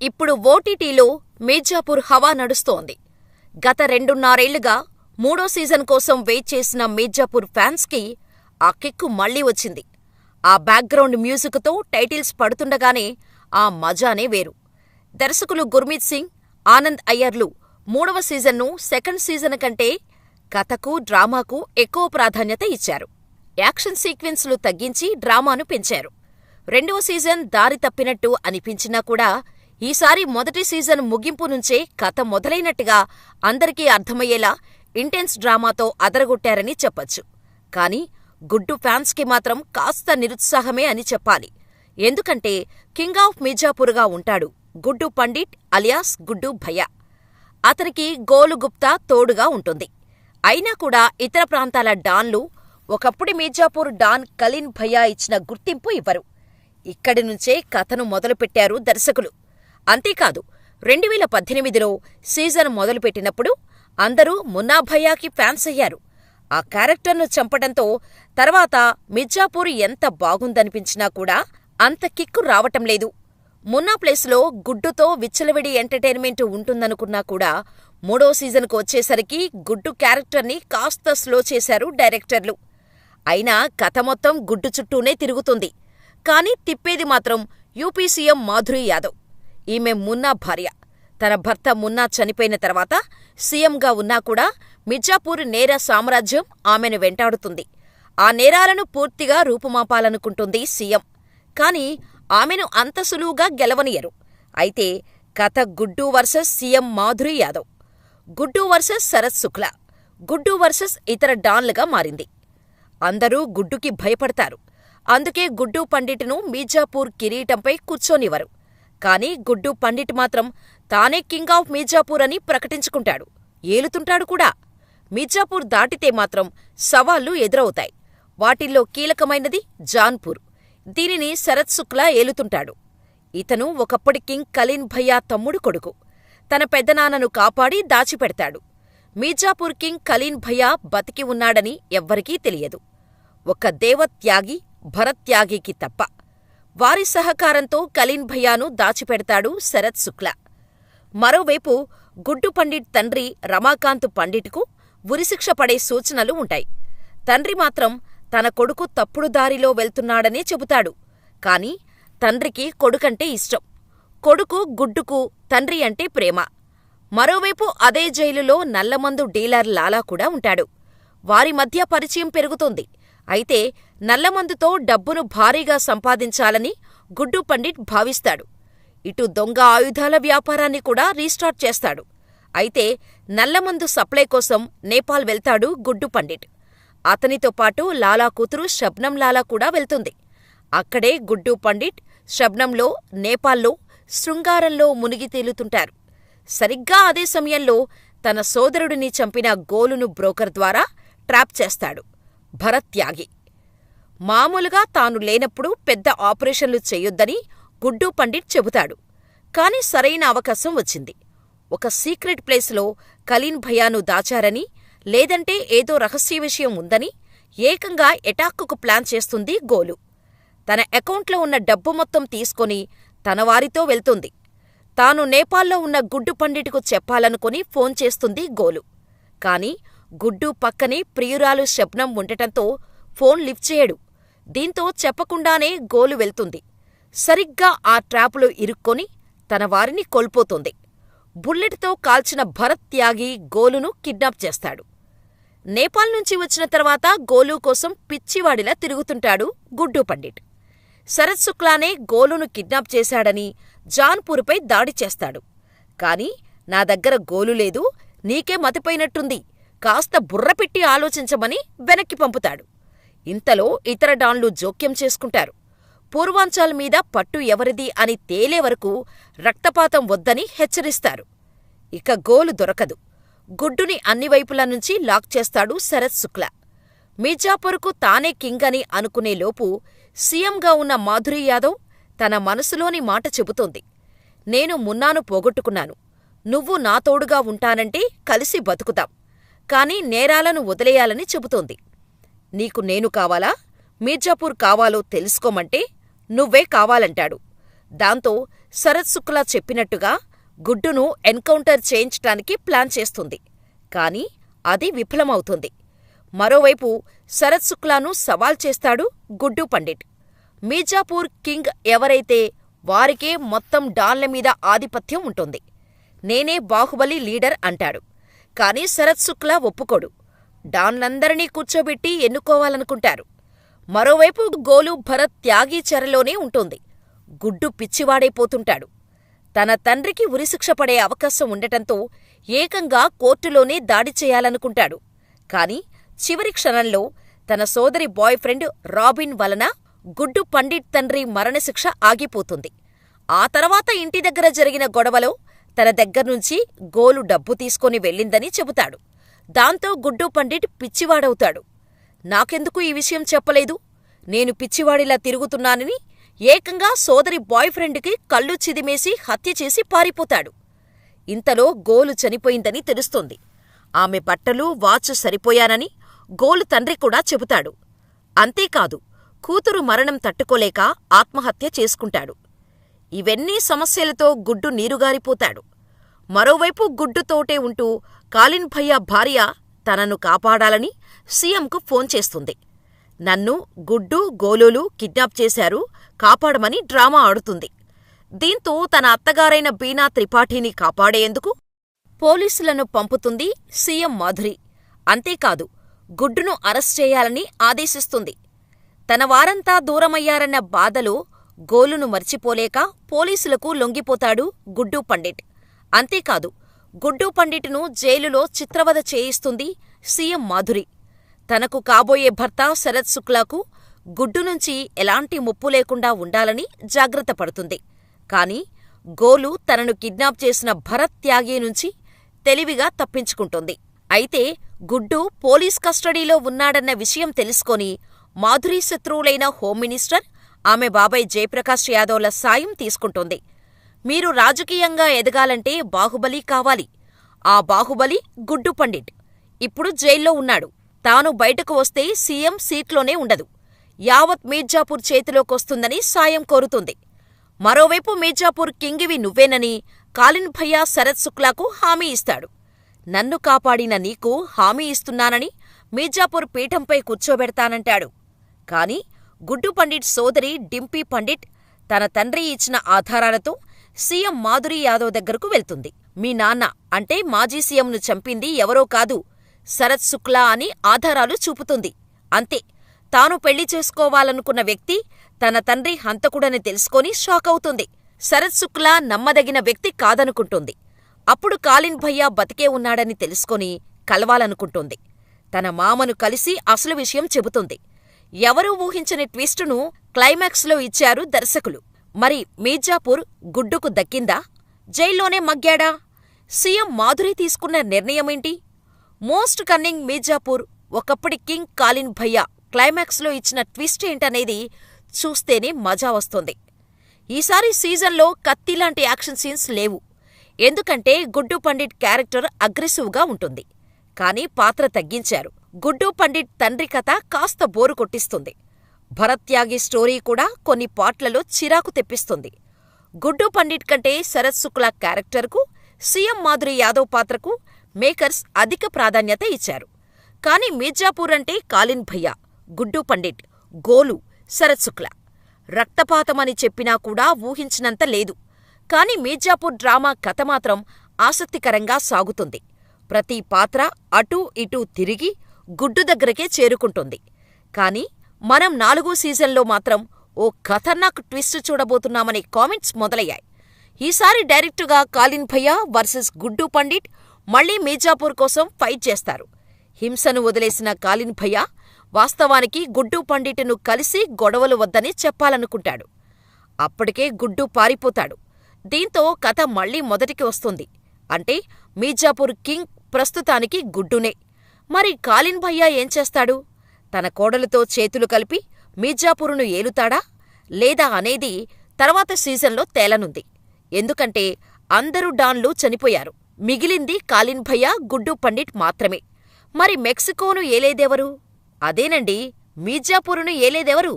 ఇప్పుడు ఓటీటీలో మీర్జాపూర్ హవా నడుస్తోంది. గత 2.5 ఏళ్లుగా మూడో సీజన్ కోసం వెయిట్ చేసిన మీర్జాపూర్ ఫ్యాన్స్కి ఆ కిక్కు మళ్లీ వచ్చింది. ఆ బ్యాక్గ్రౌండ్ మ్యూజిక్తో టైటిల్స్ పడుతుండగానే ఆ మజానే వేరు. దర్శకులు గుర్మీత్ సింగ్, ఆనంద్ అయ్యర్లు మూడవ సీజన్ను సెకండ్ సీజన్ కంటే కథకు, డ్రామాకు ఎక్కువ ప్రాధాన్యత ఇచ్చారు. యాక్షన్ సీక్వెన్స్లు తగ్గించి డ్రామాను పెంచారు. రెండవ సీజన్ దారి తప్పినట్టు అనిపించినా కూడా ఈసారి మొదటి సీజన్ ముగింపు నుంచే కథ మొదలైనట్టుగా అందరికీ అర్థమయ్యేలా ఇంటెన్స్ డ్రామాతో అదరగొట్టారని చెప్పొచ్చు. కానీ గుడ్డు ఫ్యాన్స్కి మాత్రం కాస్త నిరుత్సాహమే అని చెప్పాలి. ఎందుకంటే కింగ్ ఆఫ్ మీర్జాపూర్గా ఉంటాడు గుడ్డు పండిట్ అలియాస్ గుడ్డు భయ్యా. అతనికి గోలు గుప్తా తోడుగా ఉంటుంది. అయినా కూడా ఇతర ప్రాంతాల డాన్లు ఒకప్పుడి మీర్జాపూర్ డాన్ కలీన్ భయ్యా ఇచ్చిన గుర్తింపు ఇవ్వరు. ఇక్కడి నుంచే కథను మొదలుపెట్టారు దర్శకులు. అంతేకాదు, 2018లో సీజన్ మొదలుపెట్టినప్పుడు అందరూ మున్నా భయ్యాకి ఫ్యాన్స్ అయ్యారు. ఆ క్యారెక్టర్ను చంపడంతో తర్వాత మీర్జాపూర్ ఎంత బాగుందనిపించినా కూడా అంత కిక్కు రావటం లేదు. మున్నా ప్లేస్లో గుడ్డుతో విచ్చలవిడి ఎంటర్టైన్మెంట్ ఉంటుందనుకున్నా కూడా మూడో సీజన్కు వచ్చేసరికి గుడ్డు క్యారెక్టర్ని కాస్త స్లో చేశారు డైరెక్టర్లు. అయినా కథ మొత్తం గుడ్డు చుట్టూనే తిరుగుతుంది. కానీ తిప్పేది మాత్రం యూపీ సీఎం మాధురి యాదవ్. ఈమె మున్నా భార్య. తన భర్త మున్నా చనిపోయిన తర్వాత సీఎంగా ఉన్నా కూడా మీర్జాపూర్ నేర సామ్రాజ్యం ఆమెను వెంటాడుతుంది. ఆ నేరాలను పూర్తిగా రూపుమాపాలనుకుంటుంది సీఎం. కాని ఆమెను అంత సులువుగా గెలవనియరు. అయితే కథ గుడ్డు వర్సెస్ సీఎం మాధురి యాదవ్, గుడ్డు వర్సెస్ శరత్ శుక్లా, గుడ్డు వర్సెస్ ఇతర డాన్లుగా మారింది. అందరూ గుడ్డుకి భయపడతారు. అందుకే గుడ్డు పండిట్ను మీర్జాపూర్ కిరీటంపై కూర్చోనివ్వరు. కాని గుడ్డు పండిట్ మాత్రం తానే కింగ్ ఆఫ్ మీర్జాపూర్ అని ప్రకటించుకుంటాడు, ఏలుతుంటాడు కూడా. మీర్జాపూర్ దాటితే మాత్రం సవాళ్లు ఎదురవుతాయి. వాటిల్లో కీలకమైనది జాన్పూర్. దీనిని శరత్ శుక్లా ఏలుతుంటాడు. ఇతను ఒకప్పటి కింగ్ కలీన్ భయ్యా తమ్ముడు కొడుకు. తన పెద్దనాన్నను కాపాడి దాచిపెడతాడు. మీర్జాపూర్ కింగ్ కలీన్ భయ్యా బతికి ఉన్నాడని ఎవ్వరికీ తెలియదు, ఒక్క దేవత్యాగి భరత్యాగికి తప్ప. వారి సహకారంతో కలీన్ భయ్యాను దాచిపెడతాడు శరత్ శుక్లా. మరోవైపు గుడ్డు పండిట్ తండ్రి రమాకాంత్ పండిట్కు ఉరిశిక్ష పడే సూచనలు ఉంటాయి. తండ్రి మాత్రం తన కొడుకు తప్పుడు దారిలో వెళ్తున్నాడనే చెబుతాడు. కాని తండ్రికి కొడుకంటే ఇష్టం. కొడుకు గుడ్డుకు తండ్రి అంటే ప్రేమ. మరోవైపు అదే జైలులో నల్లమందు డీలర్ లాలా కూడా ఉంటాడు. వారి మధ్య పరిచయం పెరుగుతుంది. అయితే నల్లమందుతో డబ్బును భారీగా సంపాదించాలని గుడ్డు పండిట్ భావిస్తాడు. ఇటు దొంగ ఆయుధాల వ్యాపారాన్ని కూడా రీస్టార్ట్ చేస్తాడు. అయితే నల్లమందు సప్లై కోసం నేపాల్ వెళ్తాడు గుడ్డు పండిట్. అతనితో పాటు లాలా కూతురు షబ్నం లాలా కూడా వెళ్తుంది. అక్కడే గుడ్డు పండిట్, షబ్నంలో నేపాల్లో శృంగారంలో మునిగి తేలుతుంటారు. సరిగ్గా అదే సమయంలో తన సోదరుడిని చంపిన గోలును బ్రోకర్ ద్వారా ట్రాప్ చేస్తాడు భరత్యాగి. మామూలుగా తాను లేనప్పుడు పెద్ద ఆపరేషన్లు చెయ్యొద్దని గుడ్డు పండిట్ చెబుతాడు. కాని సరైన అవకాశం వచ్చింది. ఒక సీక్రెట్ ప్లేస్లో కలీన్ భయ్యాను దాచారని, లేదంటే ఏదో రహస్య విషయం ఉందని ఏకంగా ఎటాక్కుకు ప్లాన్ చేస్తుంది గోలు. తన అకౌంట్లో ఉన్న డబ్బు మొత్తం తీసుకొని తన వారితో వెళ్తుంది. తాను నేపాల్లో ఉన్న గుడ్డు పండిట్కు చెప్పాలనుకుని ఫోన్ చేస్తుంది గోలు. కాని గుడ్డు పక్కనే ప్రియురాలు షబ్నం ఉండటంతో ఫోన్ లిఫ్ట్ చేయడు. దీంతో చెప్పకుండానే గోలు వెళ్తుంది. సరిగ్గా ఆ ట్రాపులో ఇరుక్కొని తన వారిని కోల్పోతుంది. బుల్లెట్తో కాల్చిన భరత్ త్యాగి గోలును కిడ్నాప్ చేస్తాడు. నేపాల్ నుంచి వచ్చిన తర్వాత గోలు కోసం పిచ్చివాడిలా తిరుగుతుంటాడు గుడ్డు పండిట్. శరత్ శుక్లానే గోలును కిడ్నాప్ చేశాడని జాన్పూర్పై దాడి చేస్తాడు. కాని నా దగ్గర గోలు లేదు, నీకే మతిపోయినట్టుంది, కాస్త బుర్రపెట్టి ఆలోచించమని వెనక్కి పంపుతాడు. ఇంతలో ఇతర డాన్లు జోక్యం చేసుకుంటారు. పూర్వాంచాల్ మీద పట్టు ఎవరిది అని తేలే వరకు రక్తపాతం వద్దని హెచ్చరిస్తారు. ఇక గోలు దొరకదు. గుడ్డుని అన్ని వైపుల నుంచి లాక్ చేస్తాడు శరత్ శుక్లా. మీర్జాపూర్కు తానే కింగ్ అని అనుకునేలోపు సీఎంగా ఉన్న మాధురి యాదవ్ తన మనసులోని మాట చెబుతోంది. నేను మున్నాను పోగొట్టుకున్నాను. నువ్వు నా తోడుగా ఉంటానంటే కలిసి బతుకుతాం. కాని నేరాలను వదిలేయాలని చెబుతోంది. నీకు నేను కావాలా, మీర్జాపూర్ కావాలో తెలుసుకోమంటే నువ్వే కావాలంటాడు. దాంతో శరత్ శుక్లా చెప్పినట్టుగా గుడ్డును ఎన్కౌంటర్ చేయించటానికి ప్లాన్ చేస్తుంది. కాని అది విఫలమవుతుంది. మరోవైపు శరత్ శుక్లాను సవాల్ చేస్తాడు గుడ్డు పండిట్. మీర్జాపూర్ కింగ్ ఎవరైతే వారికే మొత్తం డాన్ల మీద ఆధిపత్యం ఉంటుంది. నేనే బాహుబలి లీడర్ అంటాడు. కాని శరత్ శుక్లా ఒప్పుకోడు. డాన్లందరినీ కూర్చోబెట్టి ఎన్నుకోవాలనుకుంటారు. మరోవైపు గోలు భరత్ త్యాగి చెరలోనే ఉంటుంది. గుడ్డు పిచ్చివాడైపోతుంటాడు. తన తండ్రికి ఉరిశిక్ష పడే అవకాశం ఉండటంతో ఏకంగా కోర్టులోనే దాడి చేయాలనుకుంటాడు. కాని చివరి క్షణంలో తన సోదరి బాయ్ ఫ్రెండ్ రాబిన్ వలన గుడ్డు పండిట్ తండ్రి మరణశిక్ష ఆగిపోతుంది. ఆ తర్వాత ఇంటి దగ్గర జరిగిన గొడవలో తన దగ్గర్నుంచి గోలు డబ్బు తీసుకొని వెళ్ళిందని చెబుతాడు. దాంతో గుడ్డు పండిట్ పిచ్చివాడవుతాడు. నాకెందుకు ఈ విషయం చెప్పలేదు? నేను పిచ్చివాడిలా తిరుగుతున్నానని ఏకంగా సోదరి బాయ్ ఫ్రెండ్కి కళ్ళు చిదిమేసి హత్య చేసి పారిపోతాడు. ఇంతలో గోలు చనిపోయిందని తెలుస్తోంది. ఆమె బట్టలు, వాచ్ సరిపోయానని గోలు తండ్రి కూడా చెబుతాడు. అంతేకాదు, కూతురు మరణం తట్టుకోలేక ఆత్మహత్య చేసుకుంటాడు. ఇవన్నీ సమస్యలతో గుడ్డు నీరుగారిపోతాడు. మరోవైపు గుడ్డుతోటే ఉంటూ కాలిన్ భయ్యా భార్య తనను కాపాడాలని సీఎంకు ఫోన్ చేస్తుంది. నన్ను గుడ్డు, గోలులు కిడ్నాప్ చేశారు, కాపాడమని డ్రామా ఆడుతుంది. దీంతో తన అత్తగారైన బీనా త్రిపాఠిని కాపాడేందుకు పోలీసులను పంపుతుంది సీఎం మాధురి. అంతేకాదు, గుడ్డును అరెస్ట్ చేయాలని ఆదేశిస్తుంది. తన వారంతా దూరమయ్యారన్న బాధలో గోలును మర్చిపోలేక పోలీసులకు లొంగిపోతాడు గుడ్డు పండిట్. అంతేకాదు, గుడ్డు పండిట్ను జైలులో చిత్రవద చేయిస్తుంది సీఎం మాధురి. తనకు కాబోయే భర్త శరత్ శుక్లాకు గుడ్డునుంచి ఎలాంటి ముప్పు లేకుండా ఉండాలని జాగ్రత్త పడుతుంది. కాని గోలు తనను కిడ్నాప్ చేసిన భరత్ త్యాగి నుంచి తెలివిగా తప్పించుకుంటుంది. అయితే గుడ్డు పోలీస్ కస్టడీలో ఉన్నాడన్న విషయం తెలుసుకొని మాధురి శత్రువులైన హోం మినిస్టర్, ఆమె బాబాయ్ జయప్రకాష్ యాదవ్ల సాయం తీసుకుంటుంది. మీరు రాజకీయంగా ఎదగాలంటే బాహుబలి కావాలి. ఆ బాహుబలి గుడ్డు పండిట్. ఇప్పుడు జైల్లో ఉన్నాడు. తాను బయటకు వస్తే సీఎం సీట్లోనే ఉండదు. యావత్ మీర్జాపూర్ చేతిలోకొస్తుందని సాయం కోరుతుంది. మరోవైపు మీర్జాపూర్ కింగివి నువ్వేనని కాలిన్ భయ్యా శరత్ శుక్లాకు హామీ ఇస్తాడు. నన్ను కాపాడిన నీకు హామీ ఇస్తున్నానని మీర్జాపూర్ పీఠంపై కూర్చోబెడతానంటాడు. కాని గుడ్డు పండిట్ సోదరి డింపీ పండిట్ తన తండ్రి ఇచ్చిన ఆధారాలతో సీఎం మాధురి యాదవ్ దగ్గరకు వెళ్తుంది. మీ నాన్న అంటే మాజీ సీఎంను చంపింది ఎవరో కాదు, శరత్ శుక్లా అని ఆధారాలు చూపుతుంది. అంతే. తాను పెళ్లి చేసుకోవాలనుకున్న వ్యక్తి తన తండ్రి హంతకుడని తెలుసుకొని షాకవుతుంది. శరత్ శుక్లా నమ్మదగిన వ్యక్తి కాదనుకుంటుంది. అప్పుడు కాలిన్ భయ్యా బతికే ఉన్నాడని తెలుసుకొని కలవాలనుకుంటుంది. తన మామను కలిసి అసలు విషయం చెబుతుంది. ఎవరూ ఊహించని ట్విస్టును క్లైమాక్స్లో ఇచ్చారు దర్శకులు. మరి మీర్జాపూర్ గుడ్డుకు దక్కిందా? జైల్లోనే మగ్గాడా? సీఎం మాధురి తీసుకున్న నిర్ణయమేంటి? మోస్ట్ కన్నింగ్ మీర్జాపూర్, ఒకప్పటి కింగ్ కాలిన్ భయ్యా క్లైమాక్స్లో ఇచ్చిన ట్విస్ట్ ఏంటనేది చూస్తేనే మజా వస్తుంది. ఈసారి సీజన్లో కత్తిలాంటి యాక్షన్ సీన్స్ లేవు. ఎందుకంటే గుడ్డు పండిట్ క్యారెక్టర్ అగ్రెసివ్గా ఉంటుంది. కాని పాత్ర తగ్గించారు. గుడ్డు పండిట్ తండ్రి కథ కాస్త బోరు కొట్టిస్తుంది. భరత్ త్యాగి స్టోరీ కూడా కొన్ని పార్ట్లలో చిరాకు తెప్పిస్తుంది. గుడ్డు పండిట్ కంటే శరత్ శుక్లా క్యారెక్టర్కు, సీఎం మాధురి యాదవ్ పాత్రకు మేకర్స్ అధిక ప్రాధాన్యత ఇచ్చారు. కాని మీర్జాపూర్ అంటే కాలిన్ భయ్యా, గుడ్డు పండిట్, గోలు, శరత్ శుక్లా. రక్తపాతమని చెప్పినా కూడా ఊహించినంత లేదు. కాని మీర్జాపూర్ డ్రామా కథ మాత్రం ఆసక్తికరంగా సాగుతుంది. ప్రతి పాత్ర అటూ ఇటూ తిరిగి గుడ్డు దగ్గరకే చేరుకుంటుంది. కాని మనం 4వ సీజన్లో మాత్రం ఓ ఖతర్నాక్ ట్విస్ట్ చూడబోతున్నామనే కామెంట్స్ మొదలయ్యాయి. ఈసారి డైరెక్టుగా కాలిన్ భయ్యా వర్సెస్ గుడ్డు పండిట్ మళ్లీ మీర్జాపూర్ కోసం ఫైట్ చేస్తారు. హింసను వదిలేసిన కాలిన్ భయ్యా వాస్తవానికి గుడ్డు పండిట్ను కలిసి గొడవలు వద్దని చెప్పాలనుకుంటాడు. అప్పటికే గుడ్డు పారిపోతాడు. దీంతో కథ మళ్లీ మొదటికి వస్తుంది. అంటే మీర్జాపూర్ కింగ్ ప్రస్తుతానికి గుడ్డునే. మరి కాలిన్ భయ్యా ఏం చేస్తాడు? తన కోడలుతో చేతులు కలిపి మీర్జాపూరును ఏలుతాడా లేదా అనేది తర్వాత సీజన్లో తేలనుంది. ఎందుకంటే అందరూ డాన్లు చనిపోయారు. మిగిలింది కాలిన్ భయ్యా, గుడ్డు పండిట్ మాత్రమే. మరి మెక్సికోను ఏలేదెవరు? అదేనండి, మీర్జాపూరును ఏలేదెవరు?